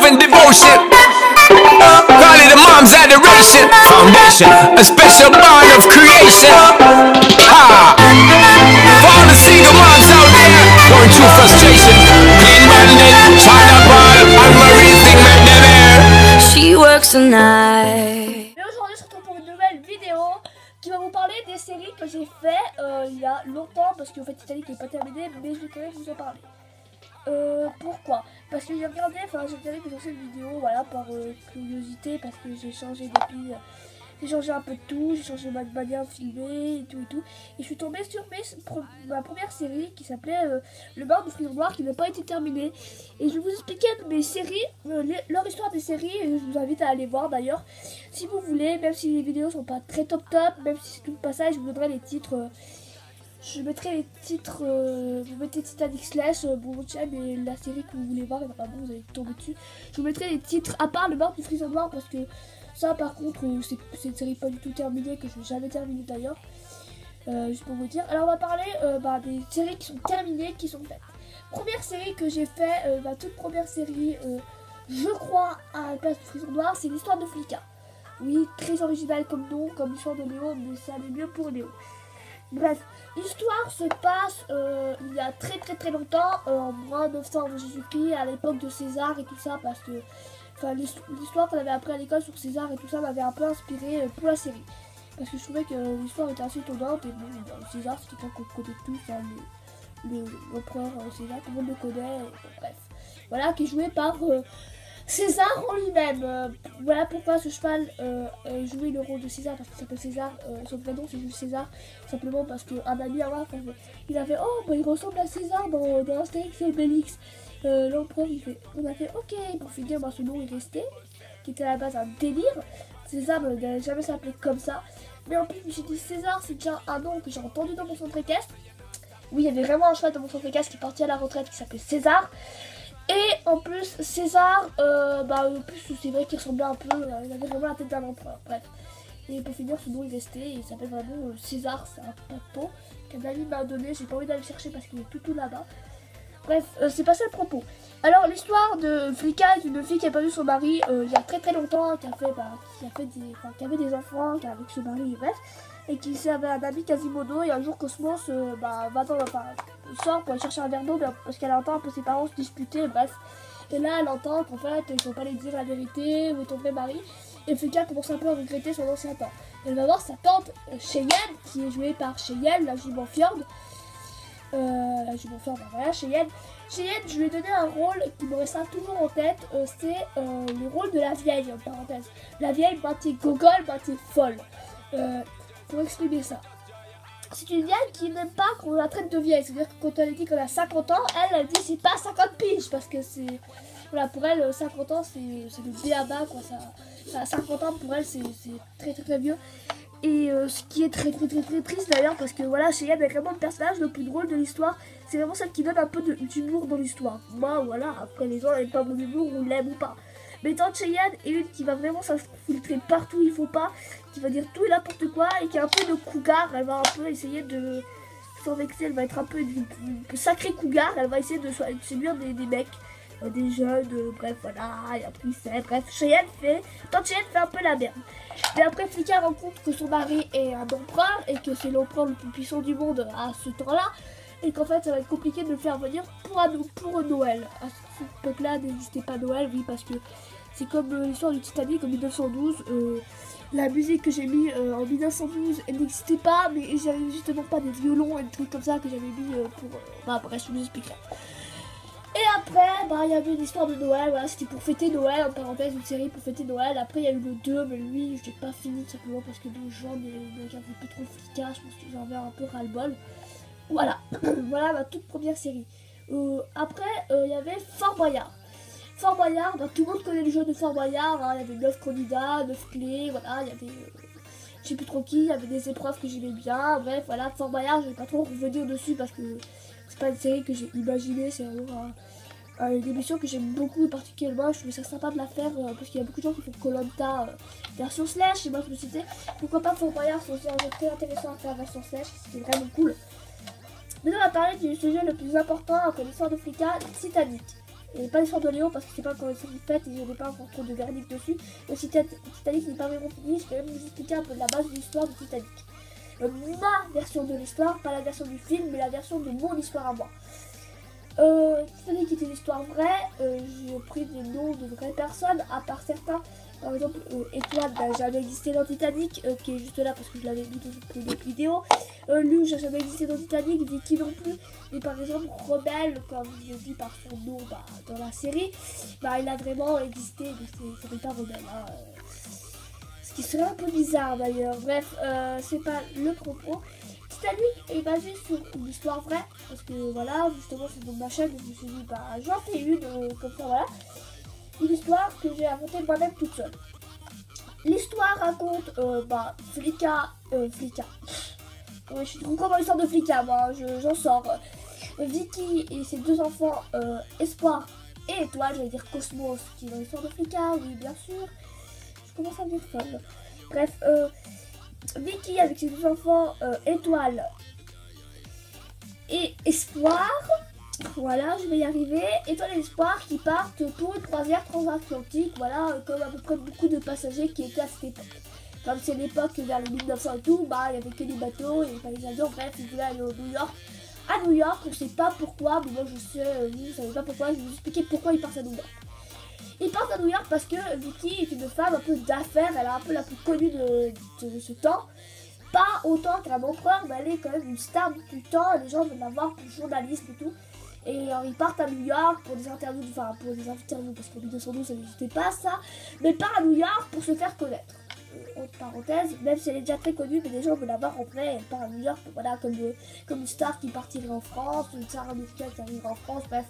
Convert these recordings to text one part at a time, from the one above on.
and devotion. Call it a mom's adoration. Foundation, a special bond of creation. Ha! For all the single moms out there going through frustration. Clean Bandit, China Ball, and Marie thing make them air. She works the night. Mais aujourd'hui, on se retrouve pour une nouvelle vidéo qui va vous parler des séries que j'ai fait il y a longtemps parce qu'en fait Titanic n'est pas terminé, mais je vais quand même vous en parler. Pourquoi? Parce que j'ai regardé que j'ai fait une vidéo, voilà, par curiosité, parce que j'ai changé depuis, j'ai changé un peu de tout, j'ai changé ma manière de filmer et tout, et je suis tombée sur ma première série qui s'appelait Le Bain du Frison Noir, qui n'a pas été terminée, et je vais vous expliquer mes séries, leur histoire des séries, et je vous invite à aller voir d'ailleurs, si vous voulez, même si les vidéos sont pas très top, même si c'est tout le passage, je vous donnerai les titres. Je mettrai les titres, vous mettez Titanic slash bon et la série que vous voulez voir et normalement vous allez tomber dessus. Je vous mettrai les titres à part le Bain du Frison Noir parce que ça par contre c'est une série pas du tout terminée que je vais jamais terminer d'ailleurs. Juste pour vous dire. Alors on va parler des séries qui sont terminées, qui sont faites. Première série que j'ai fait, ma toute première série, je crois à la place du Frison Noir, c'est l'histoire de Flicka. Oui, très original comme nom, comme l'histoire de Léo, mais ça allait mieux pour Léo. Bref, l'histoire se passe il y a très longtemps, en moins 900 avant Jésus-Christ, à l'époque de César et tout ça, parce que l'histoire qu'on avait appris à l'école sur César et tout ça m'avait un peu inspiré pour la série. Parce que je trouvais que l'histoire était assez étonnante, et bon, César c'est quelqu'un qu'on connaît tous, hein, l'empereur César, tout le monde le connaît, bref. Voilà, qui est joué par César en lui-même. Voilà pourquoi ce cheval jouait le rôle de César, parce qu'il s'appelle César, son vrai nom c'est juste César, simplement parce qu'un ami à moi, il a fait oh bah il ressemble à César dans Astérix et Obélix. L'empereur on a fait ok, pour finir ce nom est resté, qui était à la base un délire. César n'allait jamais s'appeler comme ça, mais en plus je me suis dit César c'est déjà un nom que j'ai entendu dans mon centre équestre. Oui, il y avait vraiment un cheval dans mon centre équestre qui est parti à la retraite qui s'appelait César. Et en plus, César, en plus c'est vrai qu'il ressemblait un peu, il avait vraiment la tête d'un empereur, bref. Et pour finir, ce nom est resté, et il s'appelle vraiment César, c'est un pato qu'un ami m'a donné, j'ai pas envie d'aller le chercher parce qu'il est tout là-bas. Bref, c'est pas ça le propos. Alors l'histoire de Flicka, une fille qui a perdu son mari il y a très longtemps, qui avait des enfants avec son mari, bref. Et qui avait un ami Quasimodo, et un jour Cosmos sort pour aller chercher un verre d'eau parce qu'elle entend un peu ses parents se disputer, bref. Et là elle entend qu'en fait ils faut pas lui dire la vérité, où est ton vrai mari, et Flicka commence un peu à regretter son ancien temps. Elle va voir sa tante Cheyenne, qui est jouée par Cheyenne, la jument Fjord. Voilà, Cheyenne. Cheyenne, je lui ai donné un rôle qui me restera toujours en tête, c'est le rôle de la vieille, en parenthèse. La vieille, moitié gogole, moitié folle. Pour exprimer ça. C'est une vieille qui n'aime pas qu'on la traite de vieille. C'est-à-dire que quand elle dit qu'on a 50 ans, elle dit c'est pas 50 piges. Parce que c'est. Voilà, pour elle, 50 ans c'est le béaba quoi. Ça, 50 ans pour elle c'est très vieux. Et ce qui est très triste d'ailleurs, parce que voilà, Cheyenne est vraiment le personnage le plus drôle de l'histoire. C'est vraiment celle qui donne un peu d'humour dans l'histoire. Moi, voilà, après les gens n'aiment pas mon humour ou l'aiment ou pas. Mais tante Cheyenne est une qui va vraiment s'infiltrer partout où il faut pas, qui va dire tout et n'importe quoi, et qui a un peu de cougar. Elle va un peu essayer de s'en vexer, elle va être un peu une sacrée cougar, elle va essayer de séduire des mecs, des jeunes, bref voilà, et après c'est, bref, tante Cheyenne fait un peu la merde. Mais après Flicka rencontre que son mari est un empereur, et que c'est l'empereur le plus puissant du monde à ce temps-là, et qu'en fait ça va être compliqué de le faire venir pour Noël. À cette époque-là n'existait pas Noël, oui, parce que c'est comme l'histoire du Titanic en 1912. La musique que j'ai mis en 1912, elle n'existait pas, mais j'avais justement pas des violons et des trucs comme ça que j'avais mis pour... bref, je vous expliquerai. Et après, il y avait l'histoire de Noël, voilà, c'était pour fêter Noël, en parenthèse, une série pour fêter Noël. Après, il y a eu le 2, mais lui, je l'ai pas fini simplement parce que les gens j'avais plus trop Flicka, je pense que j'en avais un peu ras-le-bol. Voilà, voilà ma toute première série. Après, il y avait Fort Boyard. Fort Boyard, tout le monde connaît le jeu de Fort Boyard, hein, il y avait 9 candidats, 9 clés, voilà, il y avait, je sais plus trop qui, il y avait des épreuves que j'aimais bien, bref, voilà, Fort Boyard, je vais pas trop revenir dessus parce que c'est pas une série que j'ai imaginée, c'est vraiment une émission que j'aime beaucoup et particulièrement, je trouvais ça sympa de la faire parce qu'il y a beaucoup de gens qui font Koh-Lanta version slash, et moi je me suis dit, pourquoi pas Fort Boyard, c'est aussi un jeu très intéressant à faire version slash, c'était vraiment cool. Maintenant on va parler du sujet le plus important après l'histoire de Flicka, Titanic. Et pas l'histoire de Léo parce que c'est pas encore une série faite et je n'ai pas encore trop de verdict dessus. Le Titanic n'est pas vraiment fini, je vais même vous expliquer un peu de la base de l'histoire du Titanic. Ma version de l'histoire, pas la version du film, mais la version de mon histoire à moi. Titanic était une histoire vraie, j'ai pris des noms de vraies personnes, à part certains. Par exemple, Étoile n'a jamais existé dans Titanic, qui est juste là parce que je l'avais vu dans une autre vidéo. Luge n'a jamais existé dans Titanic, Vicky non plus. Mais par exemple, Rebelle, comme je l'ai dit par son nom dans la série, il a vraiment existé, mais ça n'est pas Rebelle. Hein. Ce qui serait un peu bizarre d'ailleurs. Bref, c'est pas le propos. Titanic est basé sur une histoire vraie, parce que voilà, justement c'est dans ma chaîne, je me suis dit, j'en fais une, comme ça, voilà. Une histoire que j'ai inventée moi-même toute seule. L'histoire raconte, Flicka. Je suis trop comme l'histoire de Flicka, moi, j'en sors. Vicky et ses deux enfants, Espoir et Étoile, j'allais dire Cosmos, qui est dans l'histoire de Flicka, oui, bien sûr. Je commence à me dire folle. Bref, Vicky avec ses deux enfants, Étoile et Espoir. Voilà, je vais y arriver. Étoile et Espoir qui partent pour une croisière transatlantique. Voilà, comme à peu près beaucoup de passagers qui étaient à cette époque. Comme c'est l'époque vers le 1900 et tout, il n'y avait que les bateaux et pas les avions. Bref, ils voulaient aller au New York. À New York, on ne sait pas pourquoi, mais moi je sais, vous ne savez pas pourquoi. Je vais vous expliquer pourquoi ils partent à New York. Ils partent à New York parce que Vicky est une femme un peu d'affaires. Elle est un peu la plus connue de ce temps. Pas autant qu'un empereur, mais elle est quand même une star du temps. Les gens veulent la voir pour journalisme et tout. Et ils partent à New York pour des interviews, parce qu'en 1912 ça n'existait pas ça, mais part à New York pour se faire connaître. Autre parenthèse, même si elle est déjà très connue, mais les gens veulent la voir en vrai, elle part à New York, voilà, comme une star qui partirait en France, une star américaine qui arriverait en France, bref.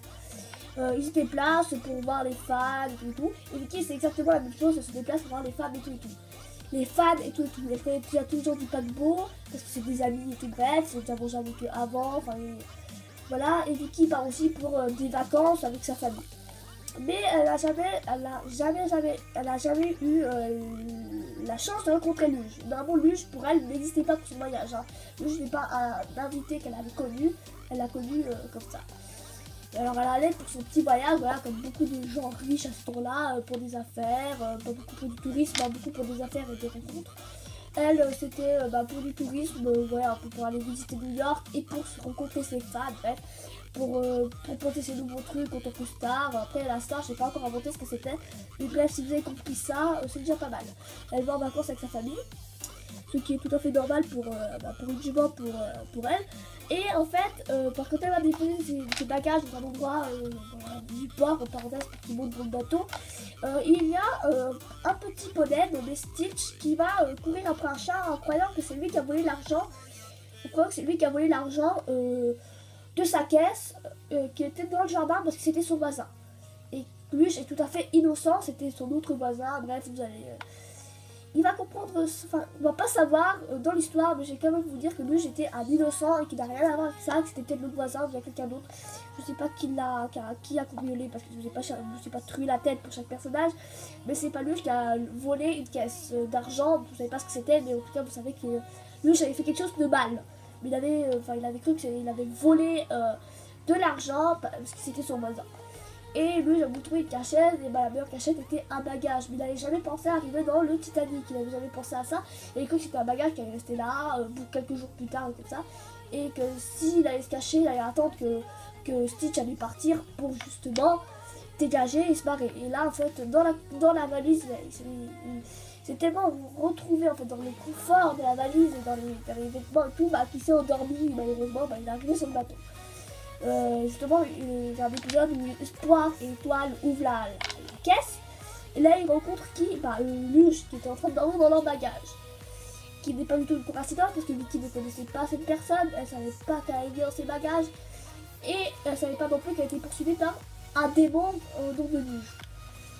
Ils se déplacent pour voir les fans et tout. Et Vicky c'est exactement la même chose, elle se déplace pour voir les fans et tout. Les fans et tout. Elle connaît déjà tous les gens du paquebot, parce que c'est des amis et tout, bref, c'est déjà mangé avec eux avant, voilà, et Vicky part aussi pour des vacances avec sa famille. Mais elle a jamais eu la chance de rencontrer Luge. Normalement, Luge, pour elle, n'existait pas pour son voyage. Hein. Luge n'est pas un invité qu'elle avait connu, elle l'a connu comme ça. Et alors, elle allait pour son petit voyage, voilà, comme beaucoup de gens riches à ce temps-là, pour des affaires, pas beaucoup pour du tourisme, mais beaucoup pour des affaires et des rencontres. Elle, c'était pour du tourisme, voilà, pour aller visiter New York et pour se rencontrer ses fans, bref, pour porter ses nouveaux trucs en tant que star. Après, la star, je n'ai pas encore inventé ce que c'était, mais bref, si vous avez compris ça, c'est déjà pas mal. Elle va en vacances avec sa famille, ce qui est tout à fait normal pour une jument pour elle. Et en fait, quand elle va déposer ses bagages dans un endroit du port, en parenthèse, pour qu'il monte dans le bateau, il y a un petit poney nommé Stitch qui va courir après un chat en croyant que c'est lui qui a volé l'argent. En croyant que c'est lui qui a volé l'argent de sa caisse qui était dans le jardin parce que c'était son voisin. Et lui est tout à fait innocent, c'était son autre voisin. Bref, vous allez... il va comprendre, enfin, on va pas savoir dans l'histoire, mais j'ai quand même vous dire que lui j'étais un innocent et qu'il n'a rien à voir avec ça, que c'était peut-être l'autre voisin ou bien quelqu'un d'autre. Je sais pas qui a cambriolé parce que je ne sais pas truer la tête pour chaque personnage, mais c'est pas lui qui a volé une caisse d'argent, vous savez pas ce que c'était, mais en tout cas vous savez que lui avait fait quelque chose de mal. Mais il avait cru qu'il avait volé de l'argent parce que c'était son voisin. Et lui, j'ai voulu trouver une cachette, et la meilleure cachette était un bagage. Mais il n'avait jamais pensé à arriver dans le Titanic, il n'avait jamais pensé à ça. Et il cru que c'était un bagage qui allait rester là pour quelques jours plus tard, comme ça. Et que s'il allait se cacher, il allait attendre que Stitch allait partir pour justement dégager et se barrer. Et là, en fait, dans la valise, il s'est tellement retrouvé en fait, dans le confort de la valise et dans les vêtements et tout, qu'il s'est endormi, malheureusement, il est arrivé sur le bateau. Justement, il y a un épisode où Espoir et Étoile ouvrent la caisse et là ils rencontrent Luge qui était en train de dormir dans leur bagage, qui n'est pas du tout une coïncidence parce que Vicky ne connaissait pas cette personne, elle savait pas qu'elle avait dans ses bagages et elle savait pas non plus qu'elle était poursuivie par un démon au nom de Luge,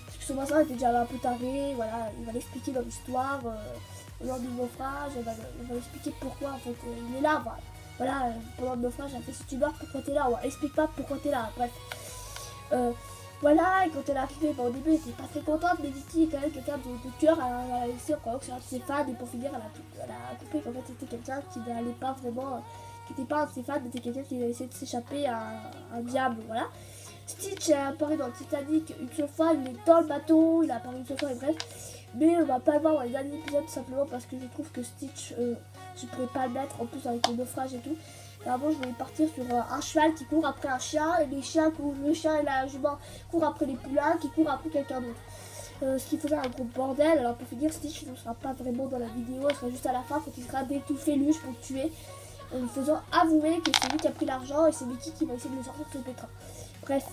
parce que son voisin était déjà un peu taré. Voilà, il va l'expliquer dans l'histoire lors du naufrage, il va expliquer pourquoi en fait il est là. Voilà, pendant le naufrage, elle fait si tu meurs, pourquoi t'es là? Ouais, explique pas pourquoi t'es là, bref. Voilà, et quand elle est arrivée, au début elle était pas très contente, mais Vicky est quand même quelqu'un de cœur, elle a laissé en croyant que c'est un de ses fans, et pour finir, elle a compris qu'en fait c'était quelqu'un qui n'allait pas vraiment, qui n'était pas un de ses fans, mais c'était quelqu'un qui a essayé de s'échapper à un diable, voilà. Stitch apparaît dans le Titanic une seule fois, il est dans le bateau, il apparaît une seule fois et bref. Mais on va pas le voir dans les derniers épisodes simplement parce que je trouve que Stitch, je pourrais pas le mettre en plus avec le naufrage et tout. Et avant je voulais partir sur un cheval qui court après un chien et les chiens courent, le chien et la jument courent après les poulains qui courent après quelqu'un d'autre. Ce qui faisait un gros bordel. Alors pour finir, Stitch ne sera pas vraiment dans la vidéo, il sera juste à la fin quand il sera d'étouffer Luche pour le tuer. En lui faisant avouer que c'est lui qui a pris l'argent et c'est Mickey qui va essayer de le sortir de son pétrin. Bref,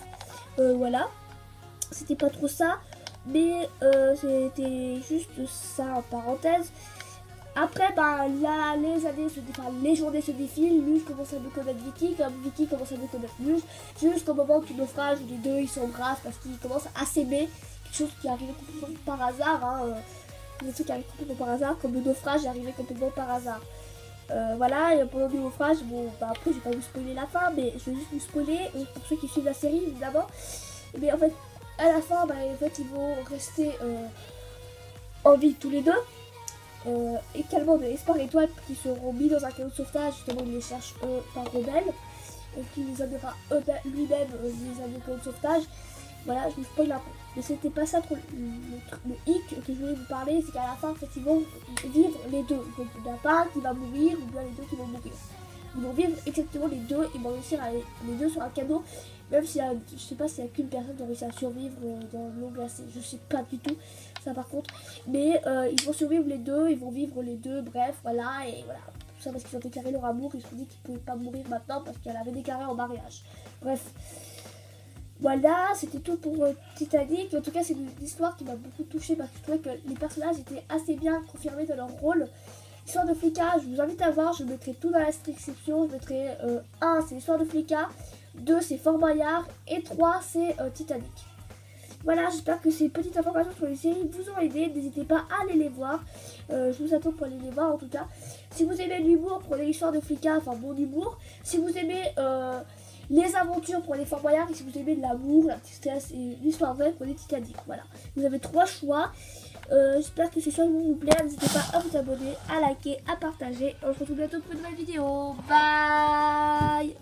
voilà. C'était pas trop ça, mais c'était juste ça en parenthèse. Après, bah, là, les journées se défilent, Luge commence à mieux connaître Vicky, comme Vicky commence à mieux connaître Luge, jusqu'au moment du naufrage où les deux ils s'embrassent parce qu'ils commencent à s'aimer, quelque chose qui arrive complètement par hasard, hein, des trucs qui arrivent complètement par hasard, comme le naufrage est arrivé complètement par hasard. Voilà, et pendant le naufrage, bon, bah, après je vais pas vous spoiler la fin, mais je vais juste vous spoiler, pour ceux qui suivent la série évidemment, mais en fait, à la fin, bah, en fait, ils vont rester en vie tous les deux. Également de Espoir et Étoile qui seront mis dans un canot de sauvetage, justement ils les cherchent par rebelle, qui les amènera lui-même les amènera au canot de sauvetage. Voilà, je vous spoil un peu. Mais c'était pas ça trop le hic que je voulais vous parler, c'est qu'à la fin en fait ils vont vivre les deux. Donc il n'y en a pas un qui va mourir ou bien les deux qui vont mourir. Ils vont vivre exactement les deux, ils vont réussir à aller les deux sur un canot, même si je sais pas s'il y a qu'une personne qui a réussi à survivre dans l'eau glacée, je sais pas du tout ça par contre, mais ils vont survivre les deux, ils vont vivre les deux, bref voilà, et voilà, tout ça parce qu'ils ont déclaré leur amour, ils se sont dit qu'ils pouvaient pas mourir maintenant parce qu'elle avait déclaré en mariage, bref. Voilà, c'était tout pour Titanic. En tout cas, c'est une histoire qui m'a beaucoup touchée parce que je trouvais que les personnages étaient assez bien confirmés dans leur rôle. Histoire de Flicka, je vous invite à voir, je mettrai tout dans la description. Je mettrai 1, c'est l'histoire de Flicka, 2, c'est Fort Boyard, et 3, c'est Titanic. Voilà, j'espère que ces petites informations sur les séries vous ont aidé. N'hésitez pas à aller les voir. Je vous attends pour aller les voir en tout cas. Si vous aimez l'humour, prenez l'histoire de Flicka, enfin bon humour. Si vous aimez les aventures, prenez Fort Boyard. Et si vous aimez l'amour, la tristesse et l'histoire vraie, prenez Titanic. Voilà, vous avez 3 choix. J'espère que ces choix vont vous plaire. N'hésitez pas à vous abonner, à liker, à partager. On se retrouve bientôt pour une nouvelle vidéo. Bye.